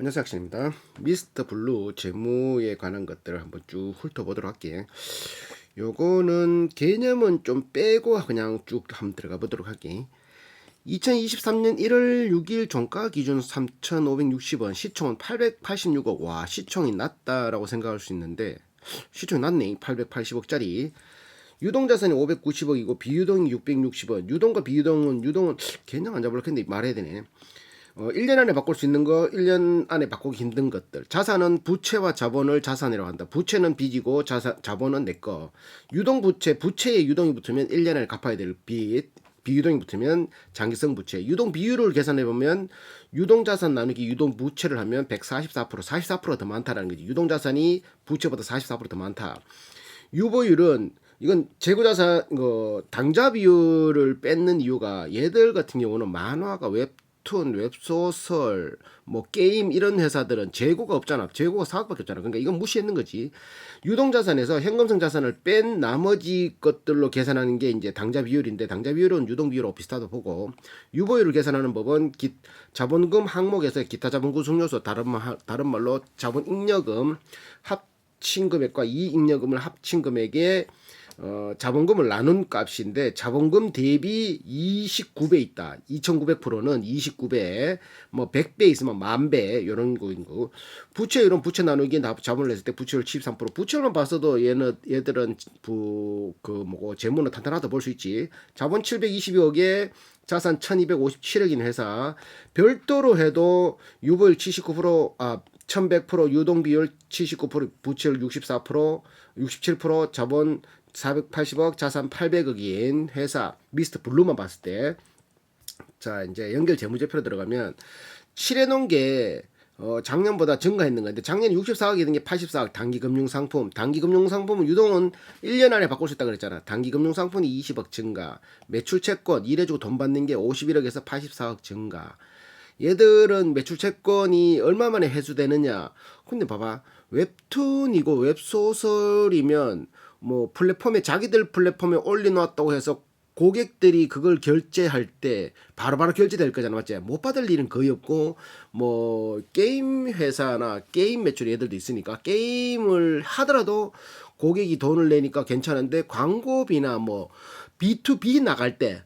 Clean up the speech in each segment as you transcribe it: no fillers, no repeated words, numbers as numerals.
안녕하세요, 학생입니다. 미스터 블루 재무에 관한 것들을 한번 쭉 훑어보도록 할게요. 요거는 개념은 좀 빼고 그냥 쭉 한번 들어가 보도록 할게요. 2023년 1월 6일 종가 기준 3,560원, 시총은 886억. 와, 시총이 낮다라고 생각할 수 있는데 시총이 낮네. 880억짜리. 유동자산이 590억이고 비유동이 660원. 유동과 비유동은 개념 안 잡을텐데 말해야 되네. 1년 안에 바꿀 수 있는 거, 1년 안에 바꾸기 힘든 것들. 자산은 부채와 자본을 자산이라고 한다. 부채는 빚이고 자본은 내 거. 유동부채, 부채에 유동이 붙으면 1년 안에 갚아야 될 빚. 비유동이 붙으면 장기성 부채. 유동 비율을 계산해 보면 유동자산 나누기 유동부채를 하면 144%, 44%가 더 많다라는 거지. 유동자산이 부채보다 44%더 많다. 유보율은 이건 재고자산 당좌 비율을 뺏는 이유가 얘들 같은 경우는 만화가 웹툰, 웹소설, 뭐 게임 이런 회사들은 재고가 없잖아. 재고가 4억밖에 없잖아. 그러니까 이건 무시했는 거지. 유동자산에서 현금성 자산을 뺀 나머지 것들로 계산하는 게 이제 당좌 비율인데 당좌 비율은 유동 비율하고 비슷하다 보고 유보율을 계산하는 법은 자본금 항목에서 기타 자본 구성요소 다른 말로 자본 잉여금 합친 금액과 이익잉여금을 합친 금액에 자본금을 나눈 값인데 자본금 대비 29배 있다. 2900%는 29배, 뭐 100배 있으면 10,000배 이런 거인 거고. 부채율은 부채 나누기 자본을 냈을 때 부채율 73%. 부채율만 봤어도 얘들은 재무는 탄탄하다 볼 수 있지. 자본 722억에 자산 1257억인 회사. 별도로 해도 유보율 79%, 1100%, 유동 비율 79%, 부채율 64%, 67%, 자본 480억, 자산 800억인 회사 미스터 블루만 봤을 때, 자 이제 연결 재무제표로 들어가면 칠해놓은 게 작년보다 증가했는 건데 작년 64억이 된 게 84억. 단기금융상품, 단기금융상품은 유동은 1년 안에 바꿀 수 있다 그랬잖아. 단기금융상품이 20억 증가, 매출채권 일해주고 돈 받는 게 51억에서 84억 증가. 얘들은 매출채권이 얼마 만에 회수되느냐. 근데 봐봐, 웹툰이고 웹소설이면 뭐 플랫폼에 자기들 플랫폼에 올려놨다고 해서 고객들이 그걸 결제할 때 바로바로 결제될 거잖아. 맞지? 못 받을 일은 거의 없고, 뭐 게임 회사나 게임 매출 얘들도 있으니까 게임을 하더라도 고객이 돈을 내니까 괜찮은데 광고비나 뭐 B2B 나갈 때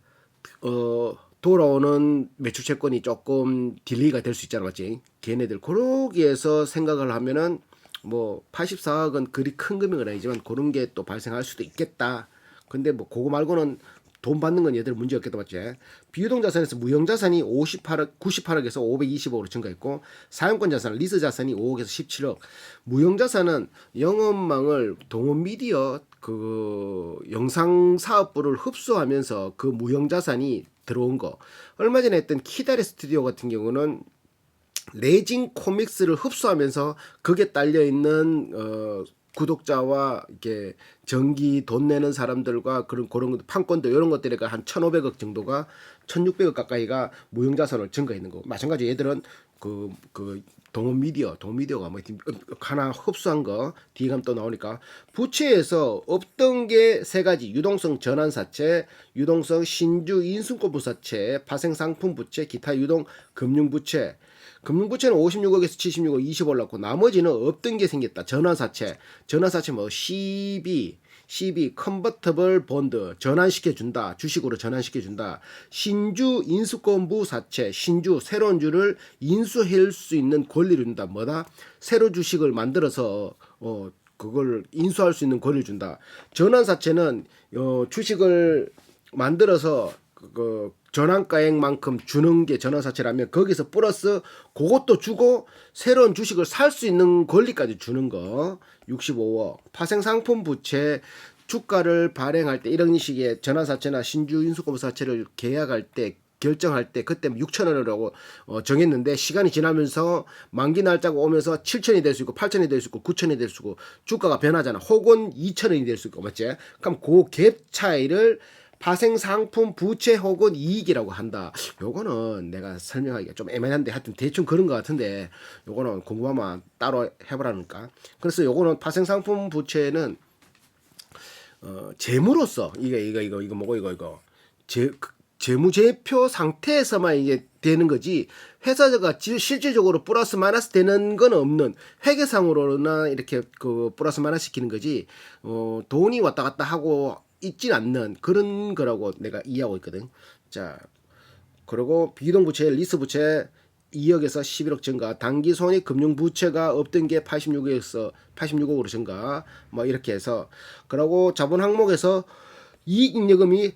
돌아오는 매출 채권이 조금 딜레이가 될 수 있잖아. 맞지? 걔네들 그러기에서 생각을 하면은 뭐 84억은 그리 큰 금액은 아니지만 그런 게 또 발생할 수도 있겠다. 근데 뭐 그거 말고는 돈 받는 건 얘들 문제 없겠다. 맞지? 비유동 자산에서 무형 자산이 98억에서 520억으로 증가했고 사용권 자산, 리스 자산이 5억에서 17억. 무형 자산은 영업망을 동원 미디어 그 영상 사업부를 흡수하면서 그 무형 자산이 들어온 거. 얼마 전에 했던 키다리 스튜디오 같은 경우는 레진 코믹스를 흡수하면서 거기에 딸려 있는 구독자와 이렇게 정기 돈 내는 사람들과 그런 판권도 이런 것들이 한 1,500억 정도가 1,600억 가까이가 무형자산을 증가했는 거. 마찬가지 얘들은 동원 미디어가 뭐 하나 흡수한 거 뒤에 가면 또 나오니까 부채에서 없던 게 세 가지. 유동성 전환사채, 유동성 신주 인수권 부사채, 파생상품 부채, 기타 유동 금융부채. 금융부채는 56억에서 76억 20 올랐고 나머지는 없던 게 생겼다. 전환사채 뭐 CB 컨버터블 본드 전환시켜준다. 주식으로 전환시켜준다. 신주 인수권부 사채, 신주 새로운 주를 인수할 수 있는 권리를 준다. 뭐다? 새로 주식을 만들어서 그걸 인수할 수 있는 권리를 준다. 전환사채는 주식을 만들어서 전환가액만큼 주는 게 전환사채라면 거기서 플러스 그것도 주고 새로운 주식을 살 수 있는 권리까지 주는 거. 65억. 파생상품 부채 주가를 발행할 때 이런 식의 전환사채나 신주 인수권부사채를 계약할 때 결정할 때 그때 6,000원이라고 정했는데 시간이 지나면서 만기 날짜가 오면서 7,000이 될 수 있고 8,000이 될 수 있고 9,000이 될 수 있고 주가가 변하잖아. 혹은 2,000원이 될 수 있고 맞지? 그럼 그 갭 차이를 파생상품 부채 혹은 이익이라고 한다. 요거는 내가 설명하기가 좀 애매한데 하여튼 대충 그런 것 같은데 요거는 궁금하면 따로 해보라니까. 그래서 요거는 파생상품 부채는 재무로서 이거 뭐고 이거 재무제표 상태에서만 이게 되는 거지, 회사가 실질적으로 플러스 마이너스 되는 건 없는, 회계상으로나 이렇게 그 플러스 마이너스 시키는 거지, 돈이 왔다 갔다 하고 있진 않는 그런 거라고 내가 이해하고 있거든. 자, 그리고 비동부채, 리스부채 2억에서 11억 증가, 단기손익 금융부채가 없던 게 86억에서 86억으로 증가, 뭐 이렇게 해서, 그리고 자본 항목에서 이익잉여금이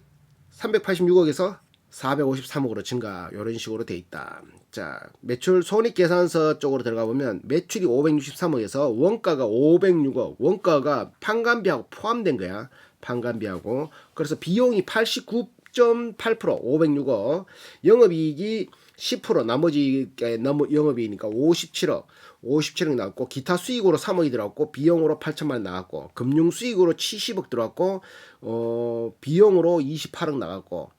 386억에서 453억으로 증가, 이런 식으로 돼 있다. 자, 매출 손익계산서 쪽으로 들어가 보면 매출이 563억에서 원가가 506억, 원가가 판관비하고 포함된 거야. 판관비하고. 그래서 비용이 89.8%, 506억, 영업이익이 10%, 나머지 영업이익이니까 57억 나왔고, 기타 수익으로 3억이 들어갔고, 비용으로 8천만 나왔고, 금융 수익으로 70억 들어갔고, 비용으로 28억 나갔고,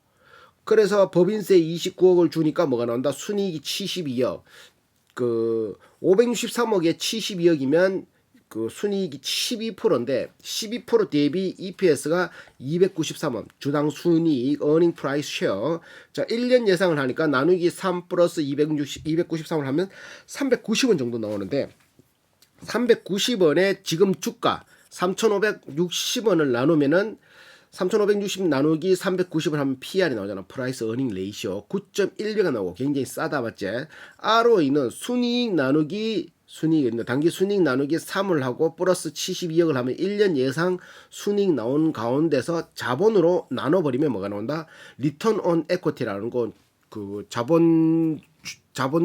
그래서 법인세 29억을 주니까 뭐가 나온다? 순이익이 72억. 그 563억에 72억이면 그 순이익이 12%인데 12% 대비 EPS가 293원, 주당 순이익 earning price share. 자, 1년 예상을 하니까 나누기 3 플러스 293을 하면 390원 정도 나오는데, 390원에 지금 주가 3,560원을 나누면은 3,560 나누기 390을 하면 PR이 나오잖아. 프라이스 어닝 레이시오 9.1배가 나오고 굉장히 싸다, 맞지? ROE는 순이익 나누기 순이익, 단기 순이익 나누기 3을 하고 플러스 72억을 하면 1년 예상 순이익 나온 가운데서 자본으로 나눠버리면 뭐가 나온다? 리턴 온 에쿼티라는 건 그 자본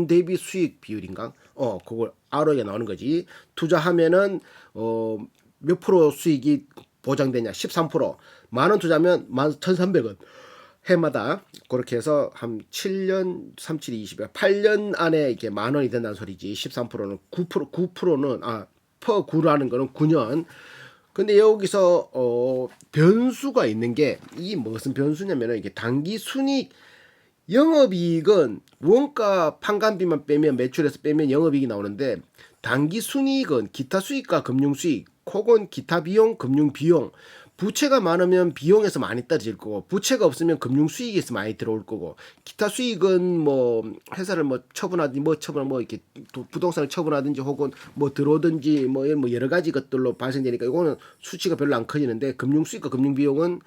대비 수익 비율인가? 그걸 ROE가 나오는 거지. 투자하면은 몇 프로 수익이 보장되냐? 13%. 만원 투자하면 11,300원. 해마다 그렇게 해서 한 7년 37, 20여 8년 안에 이렇게 만 원이 된다는 소리지. 13%는 9%는 퍼 9라는 거는 9년. 근데 여기서 변수가 있는 게, 이 무슨 변수냐면은 이게 단기 순이익, 영업이익은 원가 판관비만 빼면, 매출에서 빼면 영업이익이 나오는데, 단기 순이익은 기타 수익과 금융 수익, 혹은 기타 비용, 금융 비용, 부채가 많으면 비용에서 많이 떨어질 거고, 부채가 없으면 금융 수익에서 많이 들어올 거고, 기타 수익은 뭐 회사를 뭐 처분하든지 뭐 이렇게 부동산을 처분하든지 혹은 뭐 들어오든지 뭐 여러 가지 것들로 발생되니까 이거는 수치가 별로 안 커지는데, 금융 수익과 금융 비용은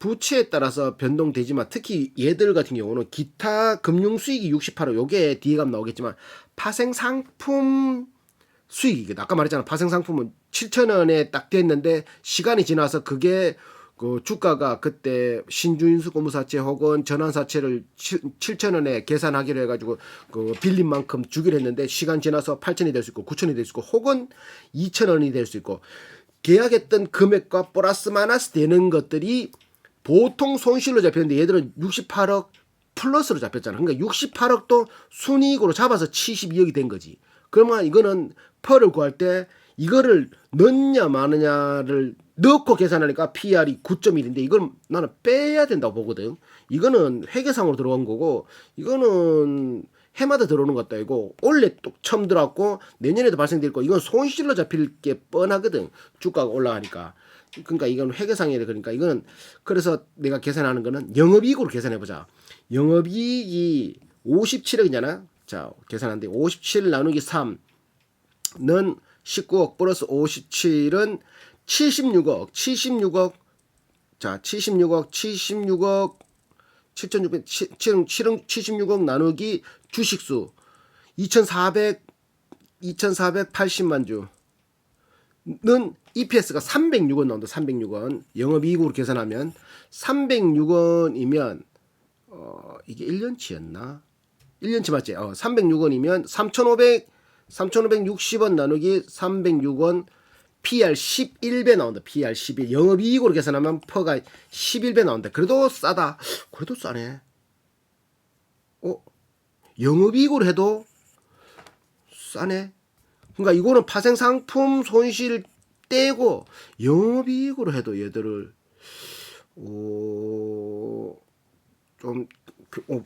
부채에 따라서 변동되지만, 특히 얘들 같은 경우는 기타 금융 수익이 68억, 요게 뒤에 가면 나오겠지만 파생 상품 수익이거든. 아까 말했잖아. 파생 상품은 7,000원에 딱 됐는데 시간이 지나서 그게 그 주가가 그때 신주인수고무사채 혹은 전환사채를 7,000원에 계산하기로 해가지고 그 빌린 만큼 주기로 했는데, 시간 지나서 8,000이 될 수 있고 9,000이 될 수 있고 혹은 2,000원이 될 수 있고, 계약했던 금액과 플러스 마이너스 되는 것들이 보통 손실로 잡혔는데 얘들은 68억 플러스로 잡혔잖아. 그러니까 68억도 순이익으로 잡아서 72억이 된 거지. 그러면 이거는 펄을 구할 때 이거를 넣냐 마느냐를 넣고 계산하니까 PR이 9.1인데 이건 나는 빼야 된다고 보거든. 이거는 회계상으로 들어간 거고, 이거는 해마다 들어오는 것도 아니고 올해 또 처음 들어왔고 내년에도 발생될 거, 이건 손실로 잡힐 게 뻔하거든. 주가가 올라가니까. 그러니까 이건 회계상이래. 그러니까 이거는, 그래서 내가 계산하는 거는 영업이익으로 계산해 보자. 영업이익이 57억이잖아. 자, 계산하는데 57 나누기 3는 19억 플러스 57은 76억. 자, 76억 76억 나누기 주식수 2,480만 주는 EPS가 306원 나온다. 306원. 영업이익으로 계산하면 306원이면 이게 1년치였나? 1년치 맞지? 306원이면 3,560원 나누기 306원, PR 11배 나온다. PR 11. 영업이익으로 계산하면 퍼가 11배 나온다. 그래도 싸다. 그래도 싸네. 영업이익으로 해도 싸네. 그러니까 이거는 파생상품 손실 떼고 영업이익으로 해도 얘들을 좀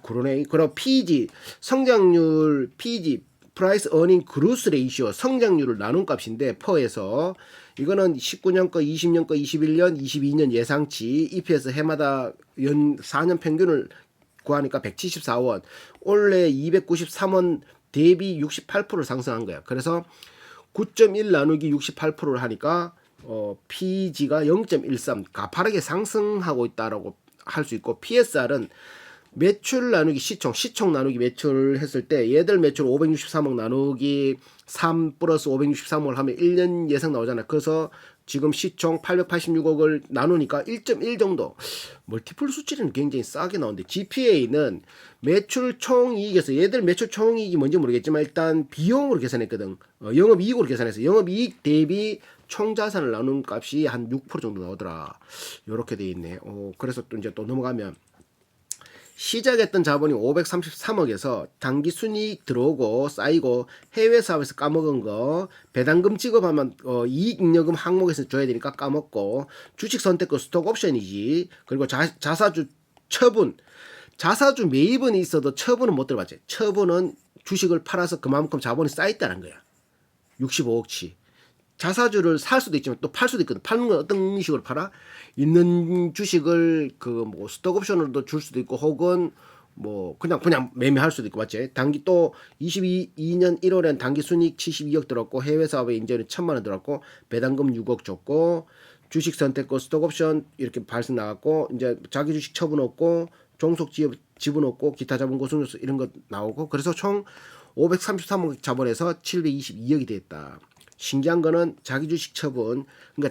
그러네. 그럼 PEG 성장률, PEG 프라이스 어닝 그루스 레이시오, 성장률을 나눈 값인데 퍼에서 이거는 19년 거, 20년 거, 21년, 22년 예상치 EPS 해마다 4년 평균을 구하니까 174원. 원래 293원 대비 68% 상승한 거야. 그래서 9.1 나누기 68%를 하니까 PG가 0.13 가파르게 상승하고 있다라고 할 수 있고, PSR은 매출 나누기 시총 나누기 매출 했을 때 얘들 매출 563억 나누기 3 플러스 563억을 하면 1년 예상 나오잖아. 그래서 지금 시총 886억을 나누니까 1.1 정도. 멀티플 수치는 굉장히 싸게 나오는데, GPA는 매출 총이익에서 얘들 매출 총이익이 뭔지 모르겠지만 일단 비용으로 계산했거든. 영업이익으로 계산해서 영업이익 대비 총자산을 나눈 값이 한 6% 정도 나오더라. 요렇게 돼 있네. 그래서 또 이제 또 넘어가면 시작했던 자본이 533억에서 당기 순이익 들어오고 쌓이고 해외 사업에서 까먹은 거, 배당금 지급하면 이익 잉여금 항목에서 줘야 되니까 까먹고, 주식 선택권 스톡 옵션이지. 그리고 자사주 처분, 자사주 매입은 있어도 처분은 못 들어봤지. 처분은 주식을 팔아서 그만큼 자본이 쌓였다는 거야. 65억치. 자사주를 살 수도 있지만 또 팔 수도 있거든. 파는 건 어떤 식으로 팔아? 있는 주식을 뭐 스톡 옵션으로도 줄 수도 있고, 혹은 뭐 그냥 매매할 수도 있고, 맞지? 단기 또 22년 1월엔 단기 순이익 72억 들었고, 해외 사업에 이제는 1,000만 원 들었고, 배당금 6억 줬고, 주식 선택권 스톡 옵션 이렇게 발생 나갔고, 이제 자기 주식 처분 없고, 종속 지분 없고, 기타 자본 고수익 이런 거 나오고, 그래서 총 533억 자본에서 722억이 됐다. 신기한 거는 자기 주식 처분, 그러니까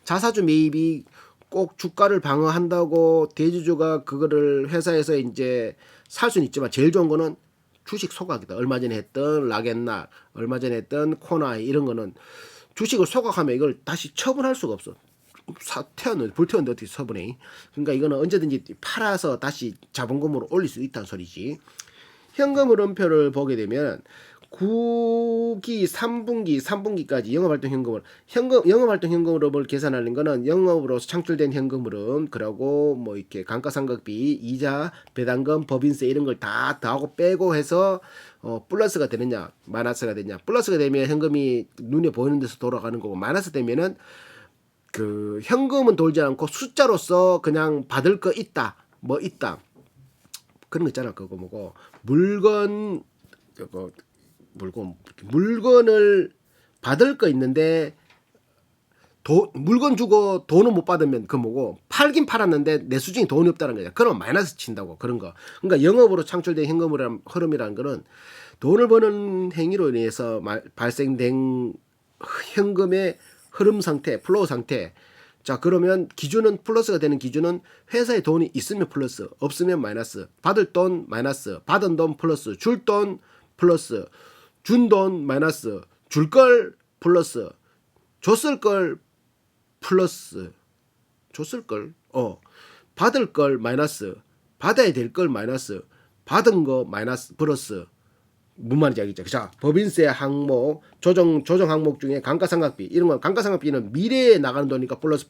자사주 매입이 꼭 주가를 방어한다고 대주주가 그거를 회사에서 이제 살 수는 있지만, 제일 좋은 거는 주식 소각이다. 얼마 전에 했던 락앤락, 얼마 전에 했던 코나이, 이런 거는 주식을 소각하면 이걸 다시 처분할 수가 없어. 불태웠는데 어떻게 처분해? 그러니까 이거는 언제든지 팔아서 다시 자본금으로 올릴 수 있다는 소리지. 현금 흐름표를 보게 되면 9기, 3분기까지 영업활동 현금흐름을 계산하는 거는 영업으로서 창출된 현금 흐름, 그러고 뭐 이렇게 감가상각비, 이자, 배당금, 법인세 이런 걸 다 더하고 빼고 해서 플러스가 되느냐, 마이너스가 되느냐. 플러스가 되면 현금이 눈에 보이는 데서 돌아가는 거고, 마이너스 되면은 그 현금은 돌지 않고 숫자로서 그냥 받을 거 있다, 뭐 있다. 그런 거 있잖아. 그거 뭐고 물건을 받을 거 있는데 물건 주고 돈을 못 받으면 그 뭐고, 팔긴 팔았는데 내 수중에 돈이 없다는 거야. 그러면 마이너스 친다고. 그런 거. 그러니까 영업으로 창출된 현금 흐름이라는 거는 돈을 버는 행위로 인해서 발생된 현금의 흐름 상태, 플로우 상태. 자, 그러면 기준은, 플러스가 되는 기준은 회사에 돈이 있으면 플러스, 없으면 마이너스. 받을 돈 마이너스, 받은 돈 플러스, 줄 돈 플러스, 준 돈 마이너스, 줄 걸 플러스, 줬을 걸 플러스, 받을 걸 마이너스, 받아야 될 걸 마이너스, 받은 거 마이너스 플러스. 뭔 말인지 알겠죠? 자, 법인세 항목, 조정 항목 중에 감가상각비, 이런 건 감가상각비는 미래에 나가는 돈이니까 플러스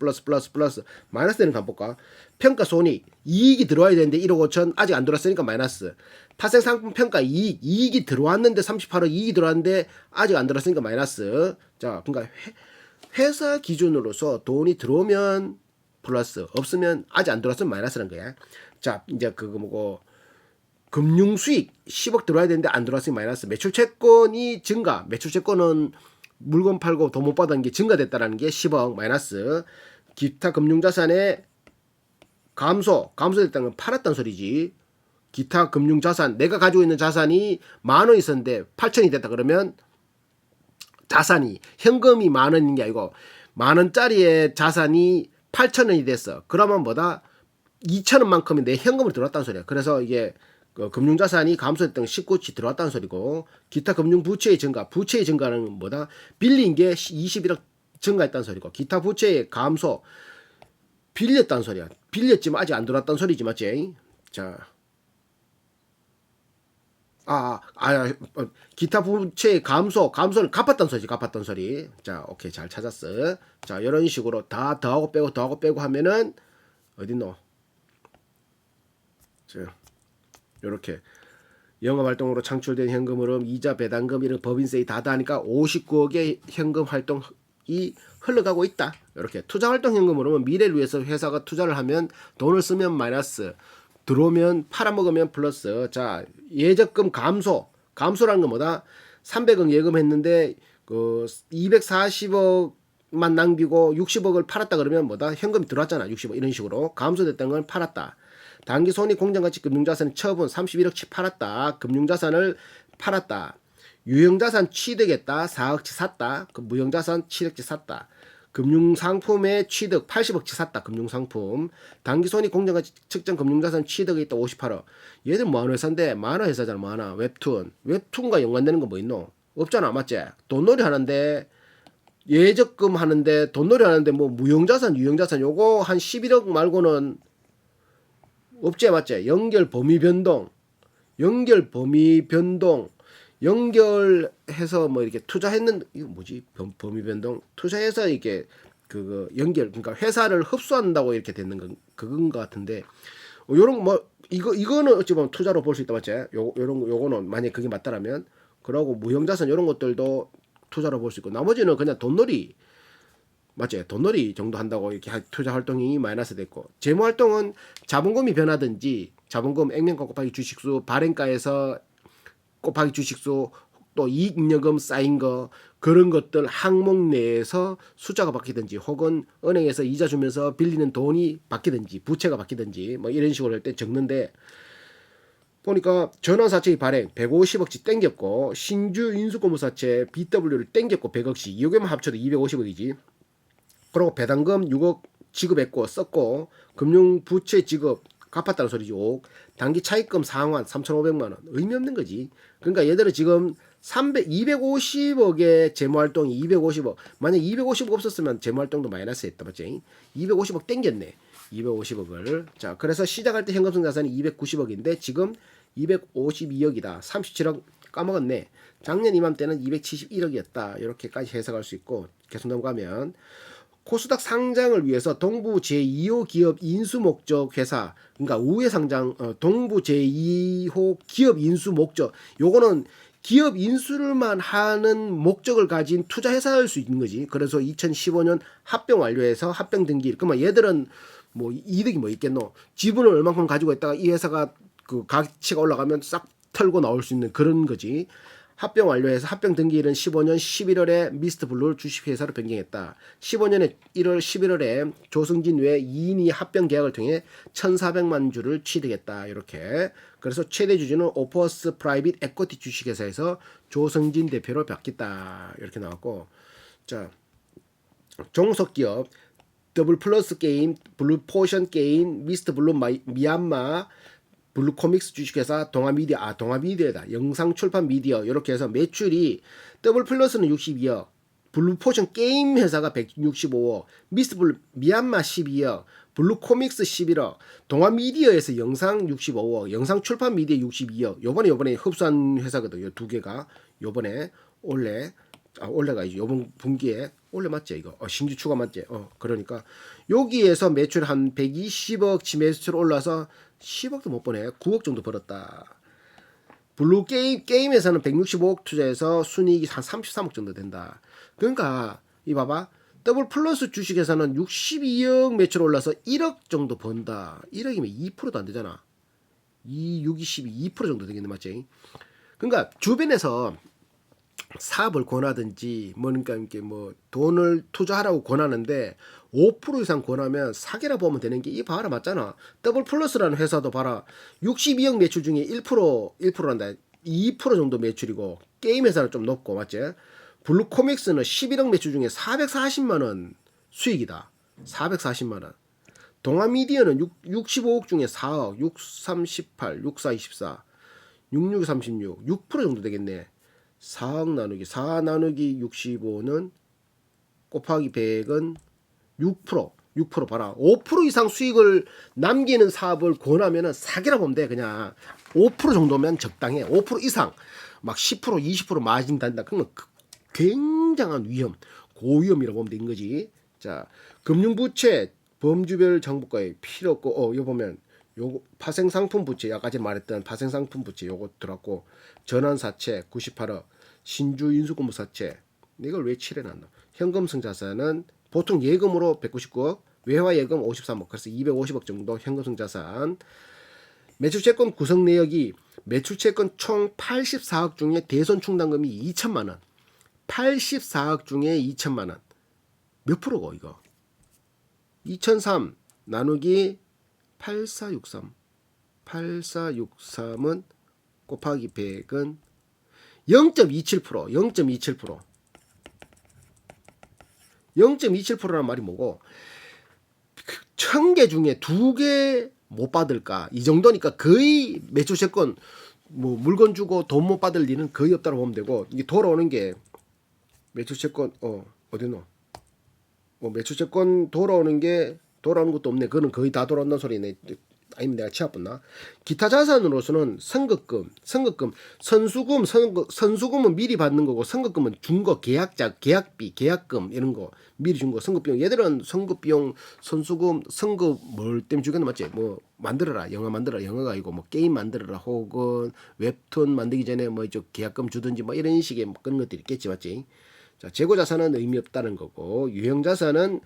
마이너스 되는 거 한번 볼까? 평가손익, 이익이 들어와야 되는데 1억 5천 아직 안 들어왔으니까 마이너스. 타생상품 평가 이익이 들어왔는데 38억 이익이 들어왔는데 아직 안 들어왔으니까 마이너스. 자, 그러니까 회사 기준으로서 돈이 들어오면 플러스, 없으면 아직 안 들어왔으면 마이너스라는 거야. 자, 이제 그거 뭐고, 금융 수익 10억 들어와야 되는데 안 들어왔으니 마이너스. 매출 채권이 증가. 매출 채권은 물건 팔고 돈 못 받은 게 증가됐다라는 게 10억 마이너스. 기타 금융자산의 감소됐다는 건 팔았다는 소리지. 기타 금융자산, 내가 가지고 있는 자산이 10,000원 있었는데 8,000이 됐다 그러면 자산이, 현금이 10,000원인 게 아니고 10,000원짜리의 자산이 8,000원이 됐어. 그러면 뭐다? 2,000원만큼이 내 현금으로 들어왔다는 소리야. 그래서 이게 금융자산이 감소했던 19치 들어왔다는 소리고, 기타 금융부채의 증가는 뭐다? 빌린 게 21억 증가했다는 소리고, 기타 부채의 감소, 빌렸다는 소리야. 빌렸지만 아직 안 들어왔다는 소리지, 맞지? 자, 기타 부채의 감소를 갚았던 소리. 자, 오케이, 잘 찾았어. 자, 이런 식으로 다 더하고 빼고 하면은 어딨노? 자, 요렇게 영업활동으로 창출된 현금 흐름, 이자, 배당금, 이런 법인세 다 하니까 59억의 현금 활동이 흘러가고 있다. 이렇게 투자활동 현금 흐름은 미래를 위해서 회사가 투자를 하면 돈을 쓰면 마이너스, 들어오면 팔아먹으면 플러스. 자, 예적금 감소라는 건 뭐다? 300억 예금했는데 그 240억만 남기고 60억을 팔았다 그러면 뭐다? 현금이 들어왔잖아. 60억 이런 식으로 감소됐다는 걸 팔았다. 단기 손익 공정가치 금융자산 처분 31억치 팔았다. 금융자산을 팔았다. 유형자산 취득했다. 4억치 샀다. 그 무형자산 7억치 샀다. 금융상품의 취득 80억치 샀다. 금융상품. 단기손익 공정가치 측정 금융자산 취득이 있다. 58억. 얘들 뭐하는 회사인데? 만화 회사잖아. 만화. 웹툰. 웹툰과 연관되는 거 뭐 있노? 없잖아. 맞지? 돈놀이 하는데 예적금 하는데 돈놀이 하는데 뭐 무형자산 유형자산 요거 한 11억 말고는 없지. 맞지? 연결 범위 변동 연결해서 뭐 이렇게 투자했는 이거 뭐지 범위 변동 투자해서 이게 그거 연결 그러니까 회사를 흡수한다고 이렇게 되는 건 그건 것 같은데 요런 뭐 이거는 어찌 보면 투자로 볼 수 있다. 맞지? 요거는 만약 그게 맞다라면 그러고 무형자산 이런 것들도 투자로 볼 수 있고 나머지는 그냥 돈놀이 맞지? 돈놀이 정도 한다고 이렇게 투자 활동이 마이너스 됐고 재무 활동은 자본금이 변하든지 자본금 액면가 곱하기 주식수 발행가에서 곱하기 주식수 또 이익잉여금 쌓인 거 그런 것들 항목 내에서 숫자가 바뀌든지 혹은 은행에서 이자 주면서 빌리는 돈이 바뀌든지 부채가 바뀌든지 뭐 이런 식으로 할 때 적는데 보니까 전환사채의 발행 150억치 땡겼고 신주 인수고무사채 BW를 땡겼고 100억씩 이거만 합쳐도 250억이지. 그리고 배당금 6억 지급했고 썼고 금융부채 지급 갚았다는 소리죠. 단기 차입금 상환 3,500만 원 의미 없는 거지. 그러니까 얘들은 지금 250억의 재무활동이 250억 만약 250억 없었으면 재무활동도 마이너스 했다 맞지? 250억 땡겼네. 250억을 자 그래서 시작할 때 현금성 자산이 290억인데 지금 252억이다. 37억 까먹었네. 작년 이맘때는 271억이었다. 이렇게까지 해석할 수 있고 계속 넘어가면 코스닥 상장을 위해서 동부 제2호 기업 인수 목적 회사 그러니까 우회 상장 동부 제2호 기업 인수 목적 요거는 기업 인수를만 하는 목적을 가진 투자 회사일 수 있는 거지. 그래서 2015년 합병 완료해서 합병 등기 그러면 얘들은 뭐 이득이 뭐 있겠노? 지분을 얼만큼 가지고 있다가 이 회사가 그 가치가 올라가면 싹 털고 나올 수 있는 그런 거지. 합병 완료해서 합병 등기일은 15년 11월에 미스터블루 주식회사로 변경했다. 15년에 1월 11월에 조승진 외 2인이 합병 계약을 통해 1,400만 주를 취득했다. 이렇게. 그래서 최대 주주는 오퍼스 프라이빗 에쿼티 주식회사에서 조승진 대표로 바뀌었다. 이렇게 나왔고, 자 종속기업 더블 플러스 게임, 블루 포션 게임, 미스터 블루 미얀마, 블루코믹스 주식회사, 동아미디어다. 영상 출판 미디어 이렇게 해서 매출이 더블 플러스는 62억, 블루포션 게임 회사가 165억, 미스터 블루 미얀마 12억, 블루코믹스 11억, 동아미디어에서 영상 65억, 영상 출판 미디어 62억. 요번에 흡수한 회사거든. 요 두 개가 요번에 올해가 이제 요번 분기에 올해 맞지 이거 신규 추가 맞지 그러니까 여기에서 매출 한 120억 매출 올라서 10억도 못 버네. 9억 정도 벌었다. 블루 게임에서는 165억 투자해서 순이익이 한 33억 정도 된다. 그러니까 이 봐봐 더블 플러스 주식에서는 62억 매출 올라서 1억 정도 번다. 1억이면 2%도 안 되잖아. 6, 22, 2% 정도 되겠네 맞지? 그러니까 주변에서 사업을 권하든지 그러니까 이렇게 뭐 돈을 투자하라고 권하는데 5% 이상 권하면 사기라 보면 되는 게 이 봐라 맞잖아. 더블 플러스라는 회사도 봐라. 62억 매출 중에 1%란다. 2% 정도 매출이고 게임 회사는 좀 높고 맞지? 블루코믹스는 11억 매출 중에 440만 원 수익이다. 440만 원. 동아미디어는 65억 중에 4억, 6, 38, 6, 4, 24, 66, 36, 6% 정도 되겠네. 4억 나누기 4 나누기 65는 곱하기 100은 6% 봐라. 5% 이상 수익을 남기는 사업을 권하면은 사기라 보면 돼. 그냥 5% 정도면 적당해. 5% 이상 막 10% 20% 마진 단다. 그러면 굉장한 위험, 고위험이라고 보면 된 거지. 자, 금융부채 범주별 정보가에 필요 없고 이거 보면 요거 파생상품 부채 아까 전에 말했던 파생상품 부채 요거 들어갔고 전환사채 98억 신주 인수고무사채 이걸 왜 칠해놨나. 현금성 자산은 보통 예금으로 199억 외화 예금 53억 그래서 250억 정도 현금성 자산. 매출채권 구성 내역이 매출채권 총 84억 중에 대손 충당금이 2천만 원. 84억 중에 2천만 원. 몇 프로고 이거? 2003 나누기 8463. 8463은 곱하기 100은 0.27%. 0.27%. 0.27%라는 말이 뭐고 1000개 중에 2개 못 받을까? 이 정도니까 거의 매출채권 뭐 물건 주고 돈 못 받을 일은 거의 없다고 보면 되고 이게 돌아오는 게 매출채권 어디노? 뭐 매출채권 돌아오는 것도 없네. 그거는 거의 다 돌아온다는 소리네. 아니면 내가 치아봤나? 기타 자산으로서는 선급금, 선수금은 미리 받는 거고 선급금은 준 거, 계약비, 계약금 이런 거 미리 준 거, 선급비용. 얘들은 선급비용, 선수금, 선급 뭘 때문에 주겠나 맞지? 뭐 만들어라, 영화 만들어라, 영화가 아니고 뭐 게임 만들어라, 혹은 웹툰 만들기 전에 뭐 이제 계약금 주든지 뭐 이런 식의 뭐 그런 것들이 있겠지 맞지? 자, 재고자산은 의미 없다는 거고 유형자산은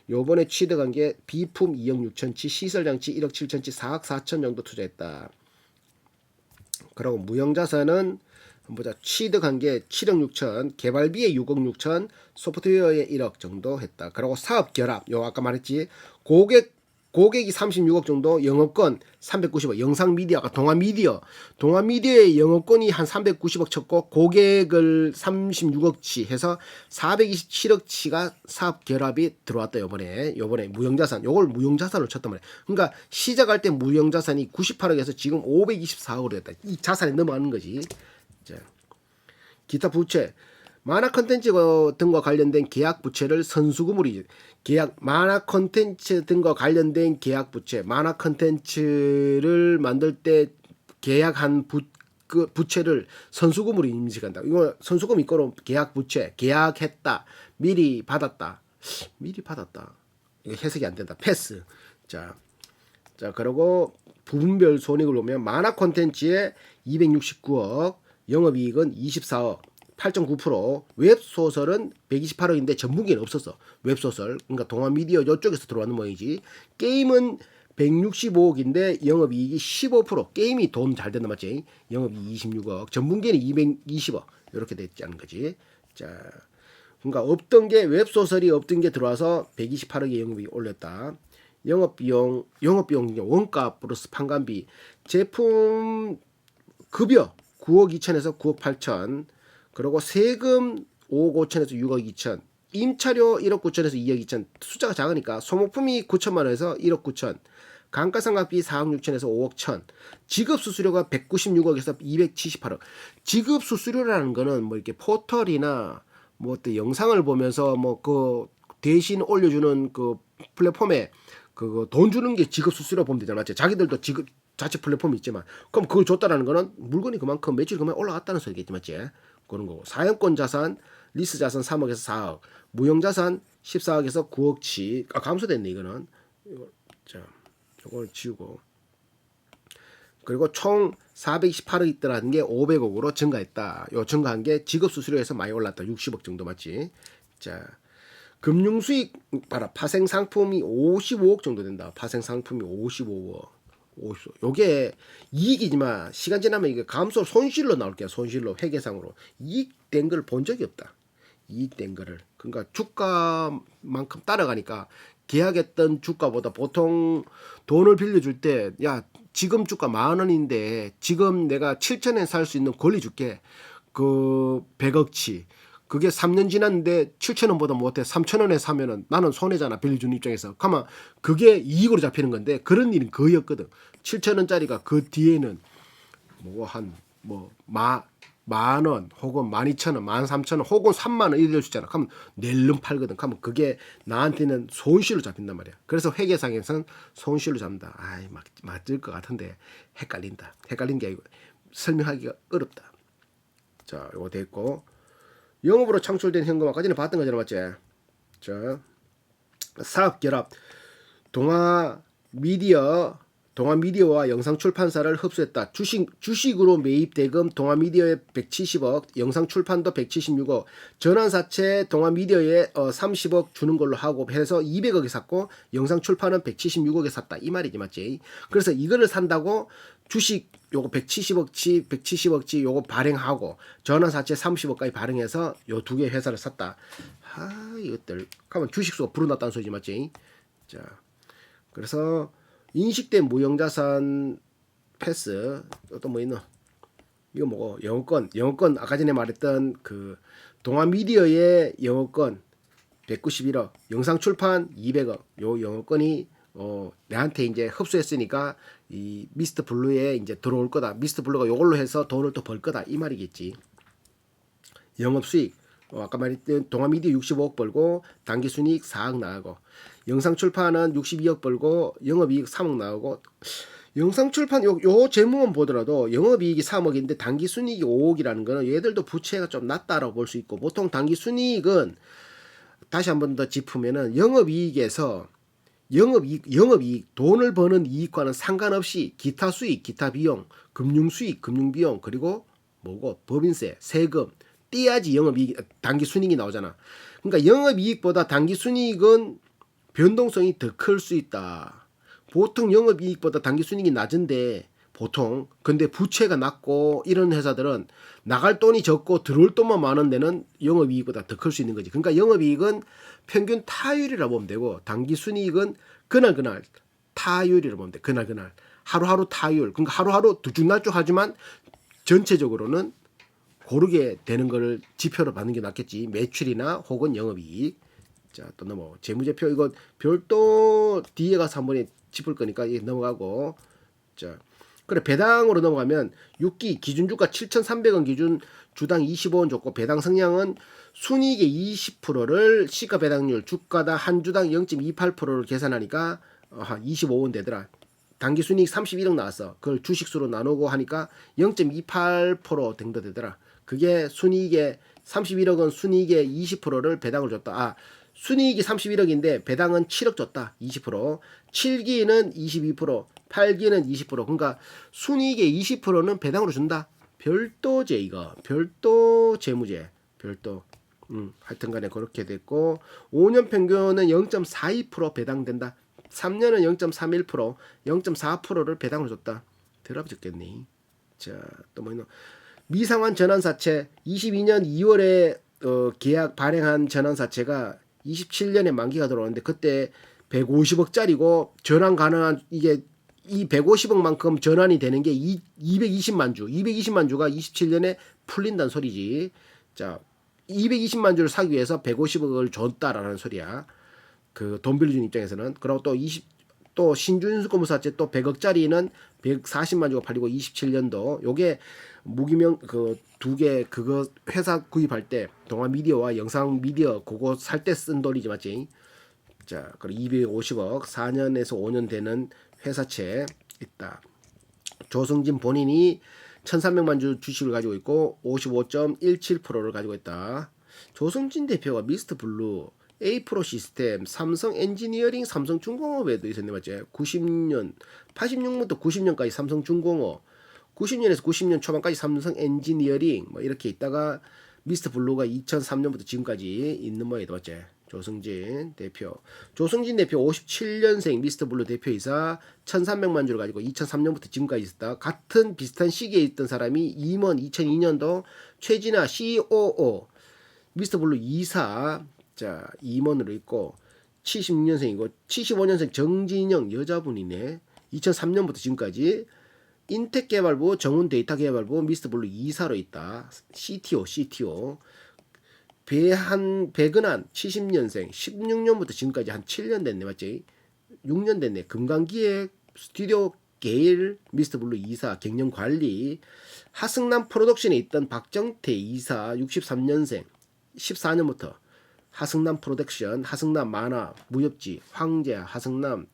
요번에 취득한 게 비품 2억 6천치, 시설장치 1억 7천치, 4억 4천 정도 투자했다. 그리고 무형자산은 한번 보자. 취득한 게 7억 6천, 개발비에 6억 6천, 소프트웨어에 1억 정도 했다. 그리고 사업 결합, 요 아까 말했지. 고객이 36억 정도, 영업권 390억, 영상 미디어가 동아미디어의 영업권이 한 390억 쳤고 고객을 36억치 해서 427억치가 사업 결합이 들어왔다. 요번에 무형자산, 요걸 무형자산으로 쳤단 말이야. 그러니까 시작할 때 무형자산이 98억에서 지금 524억으로 됐다. 이 자산이 넘어가는 거지. 자, 기타 부채, 만화 컨텐츠 등과 관련된 계약 부채를 선수금으로 만화 컨텐츠 등과 관련된 계약 부채, 만화 컨텐츠를 만들 때 계약한 부채를 선수금으로 인식한다. 이거 선수금 이거로 계약 부채, 계약했다, 미리 받았다. 이거 해석이 안 된다. 패스. 자, 그리고 부분별 손익을 보면 만화 콘텐츠에 269억, 영업이익은 24억, 8.9%, 웹소설은 128억인데 전분기는 없었어. 웹소설. 그러니까 동아미디어 이쪽에서 들어왔는 모양이지. 게임은 165억인데 영업이익이 15%. 게임이 돈 잘 된다 맞지? 영업이익 26억. 전분기는 220억. 이렇게 됐자는 거지. 자, 그러니까 없던 게 웹소설이 없던 게 들어와서 128억의 영업이익이 올렸다. 영업비용 원가 플러스 판관비, 제품 급여 9억 2천에서 9억 8천, 그리고 세금 5억 5천에서 6억 2천, 임차료 1억 9천에서 2억 2천, 숫자가 작으니까 소모품이 9천만 원에서 1억 9천, 감가상각비 4억 6천에서 5억 천, 지급수수료가 196억에서 278억. 지급수수료라는 거는 뭐 이렇게 포털이나 뭐 또 영상을 보면서 뭐 그 대신 올려주는 그 플랫폼에 그거 돈 주는 게 지급수수료 보면 되잖아. 맞지? 자기들도 지급 자체 플랫폼이 있지만 그럼 그걸 줬다라는 거는 물건이 그만큼 매출이 그만 올라갔다는 소리겠지. 맞지? 그런 거고. 사용권 자산, 리스 자산 3억에서 4억, 무형 자산 14억에서 9억치. 감소됐네 이거는. 자, 이걸 지우고. 그리고 총 428억 있더라는 게 500억으로 증가했다. 요 증가한 게 지급 수수료에서 많이 올랐다. 60억 정도 맞지? 자, 금융 수익 봐라. 파생 상품이 55억 정도 된다. 파생 상품이 55억. 요게 이익이지만 시간 지나면 이게 감소 손실로 나올 게야. 손실로 회계상으로 이익된 걸 본 적이 없다. 이익된 거를. 그러니까 주가만큼 따라가니까 계약했던 주가보다 보통 돈을 빌려줄 때 야 지금 주가 10,000원인데 지금 내가 7,000원에 살 수 있는 권리 줄게. 그 100억치. 그게 3년 지났는데 7,000원보다 못해 3,000원에 사면은 나는 손해잖아. 빌려주는 입장에서. 그러면 그게 이익으로 잡히는 건데 그런 일은 거의 없거든. 7,000원짜리가 그 뒤에는 만원 혹은 12,000원, 13,000원 혹은 30,000원 이래 될 수 있잖아. 그러면 낼름 팔거든. 그러면 그게 나한테는 손실로 잡힌단 말이야. 그래서 회계상에서는 손실로 잡는다. 아이 맞을 것 같은데 헷갈린다. 헷갈린 게 아니고 설명하기가 어렵다. 자, 이거 됐고. 영업으로 창출된 현금 아까전에 봤던 거잖아. 맞지? 자, 사업 결합. 동아미디어와 영상출판사를 흡수했다. 주식으로 매입 대금 동아미디어에 170억, 영상출판도 176억, 전환사채 동아미디어에 30억 주는 걸로 하고 해서 200억에 샀고 영상출판은 176억에 샀다. 이 말이지 맞지? 그래서 이거를 산다고 주식 요거 170억치 요거 발행하고 전환사채 30억까지 발행해서 요 두 개 회사를 샀다. 이것들 그러면 주식수가 불어났다는 소리지 맞지? 자, 그래서 인식된 무형자산 패스 또 뭐 있노? 이거 뭐고 영어권 아까 전에 말했던 그 동아미디어의 영어권 191억, 영상출판 200억. 요 영어권이 내한테 이제 흡수했으니까 이 미스터 블루에 이제 들어올 거다. 미스터 블루가 요걸로 해서 돈을 또 벌 거다 이 말이겠지. 영업수익 아까 말했던 동아미디어 65억 벌고 당기순이익 4억 나오고 영상출판은 62억 벌고 영업이익 3억 나오고 영상출판 요 재무만 보더라도 영업이익이 3억인데 당기순이익이 5억이라는 거는 얘들도 부채가 좀 낮다라고 볼 수 있고 보통 당기순이익은 다시 한 번 더 짚으면은 영업이익에서 영업이익 돈을 버는 이익과는 상관없이 기타 수익, 기타 비용, 금융수익, 금융비용 그리고 뭐고 법인세, 세금 떼야지 영업이익 당기순이익이 나오잖아. 그러니까 영업이익보다 당기순이익은 변동성이 더 클 수 있다. 보통 영업이익보다 당기순이익이 낮은데 보통 근데 부채가 낮고 이런 회사들은 나갈 돈이 적고 들어올 돈만 많은 데는 영업이익보다 더 클 수 있는 거지. 그러니까 영업이익은 평균 타율이라고 보면 되고 당기순이익은 그날 타율이라고 보면 돼. 그날 하루하루 타율. 그러니까 하루하루 들쭉날쭉 하지만 전체적으로는 고르게 되는 걸 지표로 받는 게 낫겠지. 매출이나 혹은 영업이익. 자, 또 넘어. 재무제표 이거 별도 뒤에 가서 한 번에 짚을 거니까 넘어가고. 자, 그래 배당으로 넘어가면 6기 기준주가 7,300원 기준 주당 25원 줬고 배당 성량은 순이익의 20%를 시가 배당률 주가당 한 주당 0.28%를 계산하니까 25원 되더라. 당기 순이익 31억 나왔어. 그걸 주식수로 나누고 하니까 0.28% 정도 되더라. 그게 순이익의 31억은 순이익의 20%를 배당을 줬다. 순이익이 31억인데 배당은 7억 줬다. 20%. 7기는 22%, 8기는 20%. 그러니까 순이익의 20%는 배당으로 준다. 별도제 이거. 별도 재무제. 별도. 하여튼간에 그렇게 됐고 5년 평균은 0.42% 배당된다. 3년은 0.31%, 0.4%를 배당을 줬다. 들어보셨겠니? 자, 또 뭐 있노? 미상환 전환사채 22년 2월에 계약 발행한 전환사채가 27년에 만기가 들어오는데 그때 150억짜리고 전환 가능한 이게 이 150억만큼 전환이 되는 게 220만 주. 220만 주가 27년에 풀린다는 소리지. 자, 220만 주를 사기 위해서 150억을 줬다라는 소리야. 그 돈 빌려준 입장에서는. 그리고 또 신준수검사채 또 100억짜리는 140만 주가 팔리고 27년도 요게 무기명 그 두 개 그거 회사 구입할 때 동아미디어와 영상미디어 그거 살 때 쓴 돈이지 맞지? 자, 그리고 250억 4년에서 5년 되는 회사채 있다. 조승진 본인이 1300만 주 주식을 가지고 있고 55.17%를 가지고 있다. 조승진 대표가 미스터 블루, A 프로 시스템, 삼성 엔지니어링, 삼성중공업에도 있었네 맞지? 90년, 86년부터 90년까지 삼성중공업, 90년에서 90년 초반까지 삼성 엔지니어링 뭐 이렇게 있다가 미스터 블루가 2003년부터 지금까지 있는 모양이다 맞지? 조승진 대표. 조승진 대표 57년생 미스터 블루 대표이사 1300만 주를 가지고 2003년부터 지금까지 있었다. 같은 비슷한 시기에 있던 사람이 임원 2002년도 최진아 COO 미스터 블루 이사 자 임원으로 있고 76년생이고 75년생 정진영 여자분이네. 2003년부터 지금까지 인텍개발부 정운데이터개발부 미스터 블루 이사로 있다. CTO 배근한 70년생 16년부터 지금까지 한 7년 됐네 맞지? 6년 됐네. 금강기획 스튜디오 게일 미스터 블루 이사 경영관리 하승남 프로덕션에 있던 박정태 이사 63년생 14년부터 하승남 프로덕션 하승남 만화 무협지 황제 하승남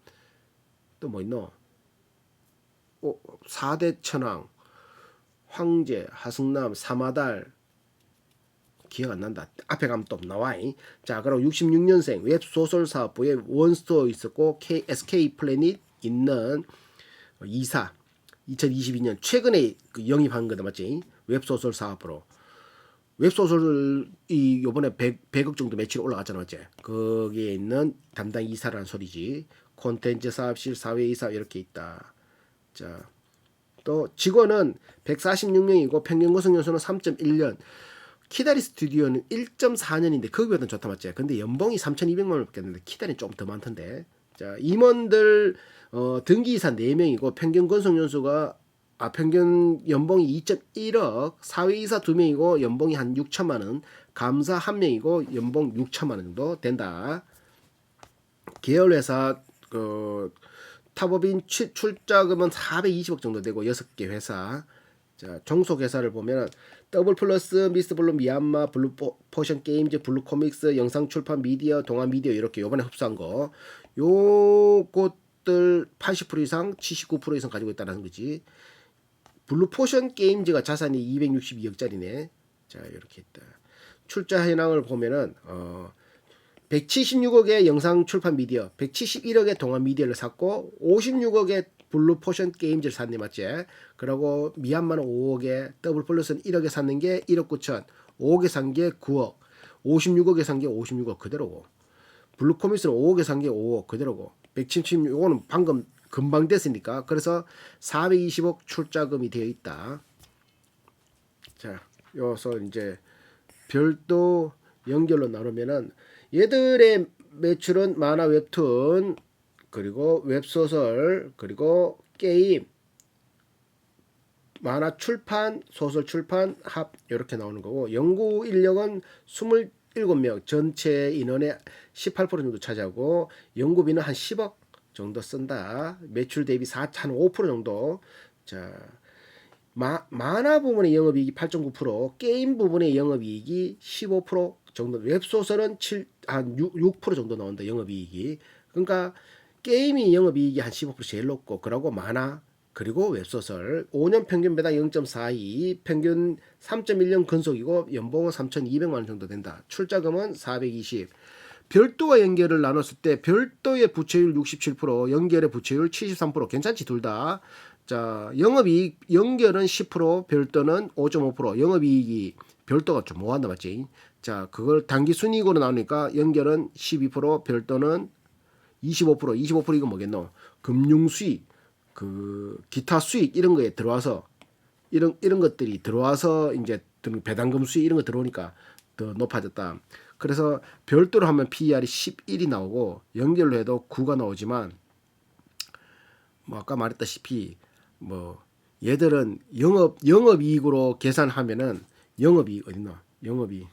또 뭐 있노? 4대 천왕 황제 하승남 사마달 기억 안 난다. 앞에 가면 또 나와. 자, 그럼 66년생 웹소설 사업부에 원스토어 있었고 SK 플래닛 있는 이사 2022년 최근에 그 영입한 거다 맞지? 웹소설 사업부로. 웹소설이 요번에 100억 정도 매출이 올라갔잖아 맞지? 거기에 있는 담당 이사라는 소리지. 콘텐츠 사업실 사회이사 이렇게 있다. 자, 또 직원은 146명이고 평균 구성 연수는 3.1년. 키다리 스튜디오는 1.4년인데 거기보다는 좋다 맞지? 근데 연봉이 3,200만 원 받겠는데 키다리는 좀 더 많던데. 자, 임원들 등기이사 4명이고 평균 건속 연수가 평균 연봉이 2.1억, 사회이사 2명이고 연봉이 한 6천만 원, 감사 1명이고 연봉 6천만 원 정도 된다. 계열회사 탑업인 출자금은 420억 정도 되고 6개 회사. 자, 종속회사를 보면 더블 플러스, 미스트 블루, 미얀마, 블루 포션 게임즈, 블루 코믹스, 영상 출판 미디어, 동아 미디어 이렇게 요번에 흡수한 거. 요것들 80% 이상, 79% 이상 가지고 있다는 거지. 블루 포션 게임즈가 자산이 262억짜리네. 자, 이렇게 있다. 출자 현황을 보면은 176억의 영상 출판 미디어, 171억의 동아 미디어를 샀고 56억의 블루 포션 게임즈를 샀네 맞지? 그리고 미얀마는 5억에, 더블 플러스는 1억에 샀는 게 1억 9천, 5억에 산 게 9억, 56억에 산 게 56억 그대로고, 블루 코믹스는 5억에 산 게 5억 그대로고, 176 요거는 방금 금방 됐으니까 그래서 420억 출자금이 되어 있다. 자, 여기서 이제 별도 연결로 나누면은 얘들의 매출은 만화 웹툰 그리고 웹소설 그리고 게임 만화 출판 소설 출판 합 이렇게 나오는 거고 연구 인력은 27명 전체 인원의 18% 정도 차지하고 연구비는 한 10억 정도 쓴다. 매출 대비 한 5% 정도. 자, 만화 부분의 영업이익이 8.9%, 게임 부분의 영업이익이 15% 정도, 웹소설은 한 6% 정도 나온다 영업이익이. 그러니까 게임이 영업이익이 한 15% 제일 높고, 그러고 만화 그리고 웹소설 5년 평균 배당 0.42, 평균 3.1년 근속이고 연봉은 3,200만 원 정도 된다. 출자금은 420. 별도와 연결을 나눴을 때 별도의 부채율 67%, 연결의 부채율 73%. 괜찮지 둘 다. 자, 영업이익 연결은 10%, 별도는 5.5%. 영업이익이 별도가 좀 뭐한다 맞지? 자, 그걸 단기 순이익으로 나오니까 연결은 12%, 별도는 25%. 25% 이거 뭐겠노? 금융 수익, 그 기타 수익 이런 거에 들어와서 이런 것들이 들어와서 이제 배당금 수익 이런 거 들어오니까 더 높아졌다. 그래서 별도로 하면 PER이 11이 나오고 연결로 해도 9가 나오지만 뭐 아까 말했다시피 뭐 얘들은 영업이익으로 계산하면은 영업이익 어딨나? 영업이익.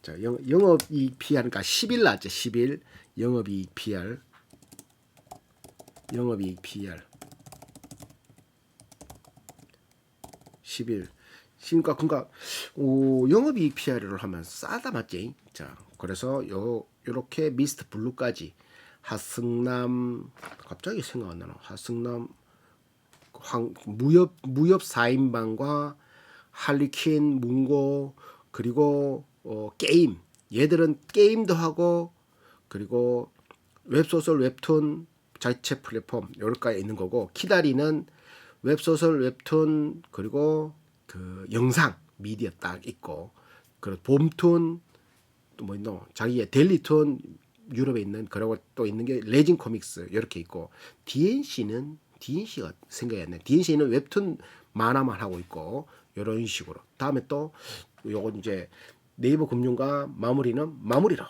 자, 영업이익 PR니까 10일 나왔죠. 10일 영업이익 PR. 영업이익 PR 10일. 그러니까 영업이익 PR을 하면 싸다 맞지? 자, 그래서 요렇게 미스트 블루까지 하승남 갑자기 생각 안 나나. 하승남 무협 4인방과 할리퀸 문고 그리고 게임 얘들은 게임도 하고 그리고 웹소설 웹툰 자체 플랫폼 여기까지 있는 거고 키다리는 웹소설 웹툰 그리고 그 영상 미디어 딱 있고 그리고 봄툰 또 뭐 있노 자기의 델리툰 유럽에 있는 그리고 또 있는 게 레진 코믹스 이렇게 있고 DNC가 생각이 안 나. DNC는 웹툰 만화만 하고 있고 이런 식으로 다음에 또 요건 이제 네이버 금융과 마무리는 마무리로